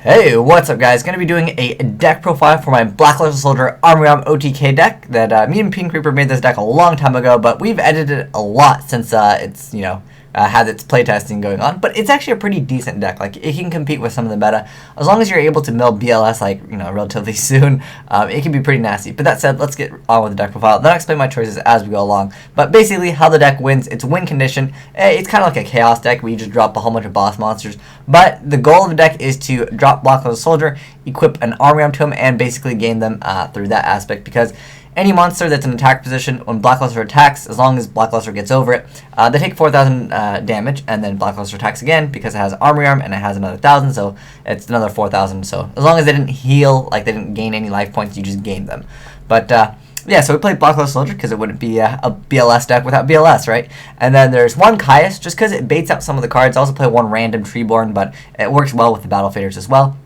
Hey, what's up guys? Gonna be doing a deck profile for my Black Luster Soldier Armory OTK deck that me and Pink Reaper made this deck a long time ago, but we've edited it a lot since it's, had its playtesting going on. But it's actually a pretty decent deck. Like, it can compete with some of the meta. As long as you're able to mill BLS, relatively soon, it can be pretty nasty. But that said, let's get on with the deck profile. Then I'll explain my choices as we go along. But basically, how the deck wins, it's win condition. It's kind of like a chaos deck where you just drop a whole bunch of boss monsters. But the goal of the deck is to drop Black Luster Soldier, equip an Armory to him, and basically gain them through that aspect, because any monster that's in attack position, when Black Luster attacks, as long as Black Luster gets over it, they take 4,000 damage, and then Black Luster attacks again because it has Armory and it has another 1,000, so it's another 4,000. So as long as they didn't heal, like they didn't gain any life points, you just gain them. But yeah, so we played Black Luster Soldier because it wouldn't be a BLS deck without BLS, right? And then there's one Caius, just because it baits out some of the cards. I also play one random Treeborn, but it works well with the Battle Faders as well.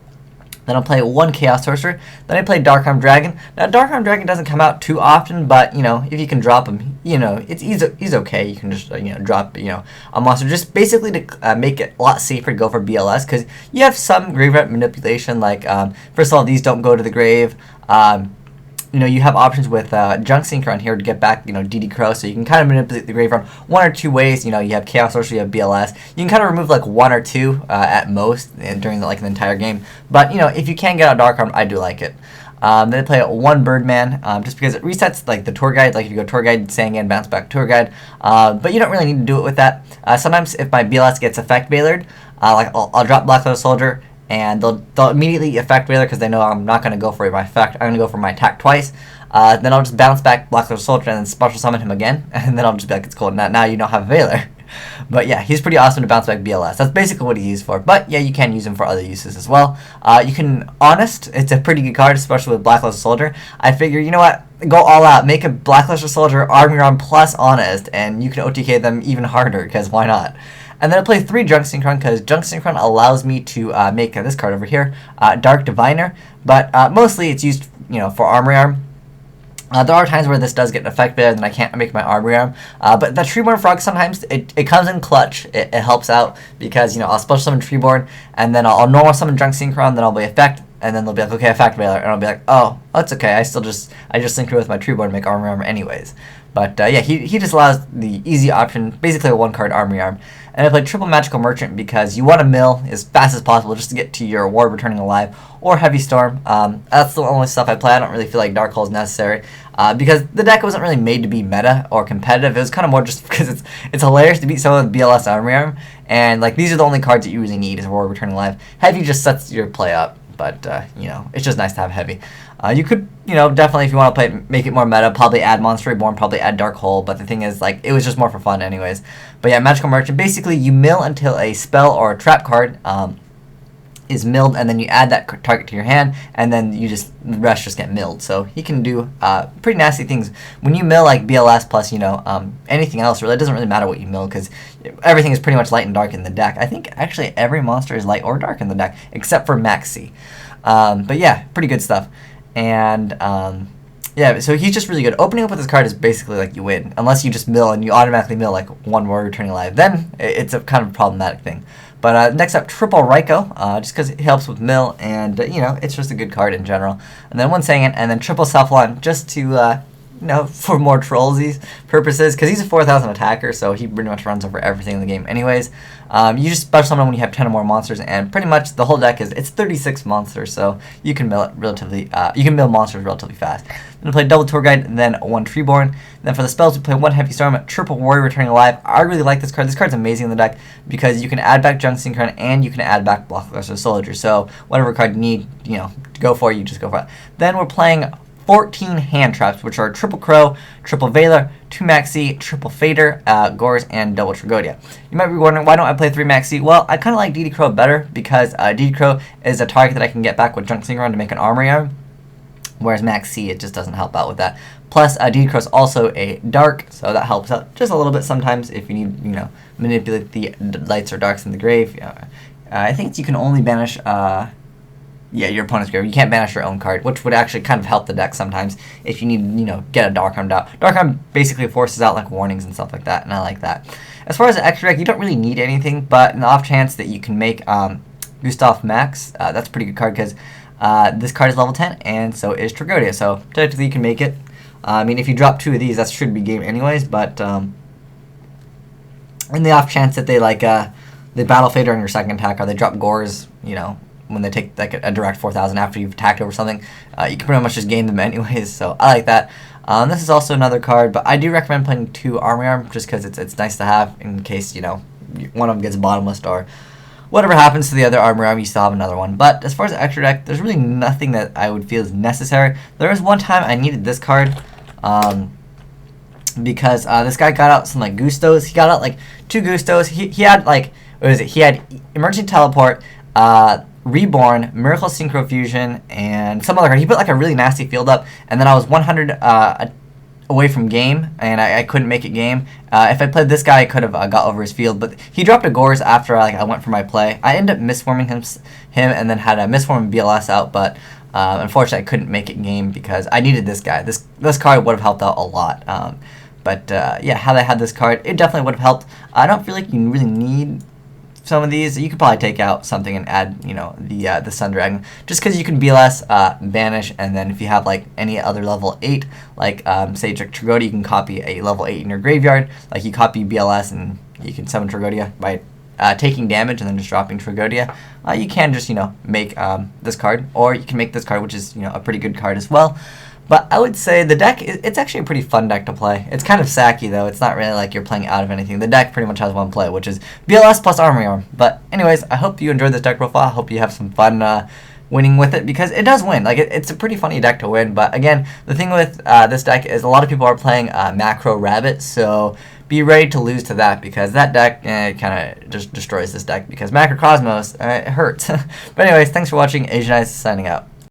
Then I'll play one Chaos Sorcerer. Then I play Dark-Armed Dragon. Now, Dark-Armed Dragon doesn't come out too often, but, if you can drop him, he's okay. You can just, drop, a monster. Just basically to make it a lot safer to go for BLS, because you have some graveyard manipulation, like, first of all, these don't go to the grave. You have options with Junk Sinker on here to get back, DD Crow, so you can kind of manipulate the graveyard one or two ways. You have Chaos Sorcerer, you have BLS. You can kind of remove like one or two at most during the entire game. But if you can get out Dark Arm, I do like it. Then I play one Birdman, just because it resets like the tour guide. Like if you go tour guide, Sangan, bounce back tour guide. But you don't really need to do it with that. Sometimes if my BLS gets effect Veilered, I'll drop Black Luster Soldier, and they'll immediately effect Veiler because they know I'm not going to go for my effect. I'm going to go for my attack twice. Then I'll just bounce back Black Luster Soldier and then special summon him again. And then I'll just be like, it's cool. Now you don't have Veiler. But yeah, he's pretty awesome to bounce back BLS. That's basically what he's used for. But yeah, you can use him for other uses as well. You can Honest. It's a pretty good card, especially with Black Luster Soldier. I figure, you know what? Go all out. Make a Black Luster Soldier Armory plus Honest, and you can OTK them even harder, because why not? And then I play 3 Junk Synchron, because Junk Synchron allows me to make this card over here, Dark Diviner. But mostly it's used, for Armory Arm. There are times where this does get an effect better, then I can't make my Armory Arm. But the Treeborn Frog, sometimes it comes in clutch. It helps out because, I'll special summon Treeborn, and then I'll normal summon Junk Synchron, then I'll be effect, and then they'll be like, okay, effect Veiler, and I'll be like, oh, that's okay. I just sync with my Treeborn and make Armory Arm anyways. But yeah, he just allows the easy option, basically a 1-card Armory Arm. And I played triple Magical Merchant because you want to mill as fast as possible just to get to your Ward Returning Alive or Heavy Storm. That's the only stuff I play. I don't really feel like Dark Hole is necessary because the deck wasn't really made to be meta or competitive. It was kind of more just because it's hilarious to beat someone with BLS Armory Arm. And these are the only cards that you really need is Ward Returning Alive. Heavy just sets your play up. But, it's just nice to have Heavy. You could, definitely, if you want to play it, make it more meta, probably add Monster Reborn, probably add Dark Hole, but the thing is, it was just more for fun anyways. But yeah, Magical Merchant, basically, you mill until a spell or a trap card is milled, and then you add that target to your hand, and then the rest just get milled. So he can do pretty nasty things. When you mill, BLS plus, anything else, really, it doesn't really matter what you mill, because everything is pretty much light and dark in the deck. I think, actually, every monster is light or dark in the deck, except for Maxi. But yeah, pretty good stuff. And yeah, so he's just really good. Opening up with this card is basically you win, unless you just mill and you automatically mill one Ward Returning Alive. Then it's a kind of problematic thing. But next up, triple Raikou, just because it helps with mill, and it's just a good card in general. And then one Sangan, and then triple Cephalon, just to for more trollsies purposes, because he's a 4,000 attacker, so he pretty much runs over everything in the game anyways. You just special summon when you have 10 or more monsters, and pretty much the whole deck it's 36 monsters, so you can mill it relatively, you can mill monsters relatively fast. Then I play double Tour Guide, and then one Treeborn. Then for the spells, we play one Heavy Storm, triple Warrior Returning Alive. I really like this card. This card's amazing in the deck, because you can add back Junk Synchron, and you can add back Black Luster Soldier, so whatever card you need, to go for, you just go for it. Then we're playing 14 hand traps, which are triple Crow, triple Veiler, 2 Maxi, triple Fader, Gores, and double Tragodia. You might be wondering, why don't I play 3 Maxi? Well, I kind of like DD Crow better, because DD Crow is a target that I can get back with Junk Synchron to make an Armory Arm, whereas Maxi, it just doesn't help out with that. Plus, DD Crow is also a dark, so that helps out just a little bit sometimes if you need, manipulate the lights or darks in the grave. I think you can only banish your opponent's grave. You can't banish your own card, which would actually kind of help the deck sometimes if you need, get a Dark Armed out. Dark Arm basically forces out, warnings and stuff like that, and I like that. As far as the extra deck, you don't really need anything, but in the off chance that you can make, Gustav Max. That's a pretty good card because this card is level 10, and so is Tragodia. So technically you can make it. I mean, if you drop 2 of these, that should be game anyways. But in the off chance that they they battle Fader on your second attack, or they drop Gores, you know, when they take like a direct 4,000 after you've attacked over something, you can pretty much just game them anyways. So I like that. This is also another card, but I do recommend playing 2 Armory Arm just because it's nice to have in case, you know, one of them gets bottomless or whatever happens to the other Armory Arm, you still have another one. But as far as the extra deck, there's really nothing that I would feel is necessary. There was one time I needed this card because this guy got out some like Gustos. He got out like 2 Gustos. He had like, what was it? He had Emergency Teleport, Reborn, Miracle Synchro Fusion, and some other card. He put like a really nasty field up, and then I was 100 away from game, and I couldn't make it game. If I played this guy, I could have got over his field, but he dropped a Gores after I went for my play. I ended up misforming him and then had a misform BLS out, but unfortunately I couldn't make it game because I needed this guy. This card would have helped out a lot. But yeah, had I had this card, it definitely would have helped. I don't feel like you really need some of these. You could probably take out something and add, you know, the Sun Dragon, just because you can BLS, banish, and then if you have like any other level 8, like say Tragodia, you can copy a level 8 in your graveyard. Like you copy BLS and you can summon Tragodia by taking damage and then just dropping Tragodia. You can just, you know, make this card, or you can make this card, which is, you know, a pretty good card as well. But I would say the deck, it's actually a pretty fun deck to play. It's kind of sacky, though. It's not really like you're playing out of anything. The deck pretty much has one play, which is BLS plus Armory Arm. But anyways, I hope you enjoyed this deck profile. I hope you have some fun winning with it, because it does win. Like it's a pretty funny deck to win. But again, the thing with this deck is a lot of people are playing Macro Rabbit, so be ready to lose to that, because that deck kind of just destroys this deck, because Macro Cosmos, it hurts. But anyways, thanks for watching. Asian Eyes signing out.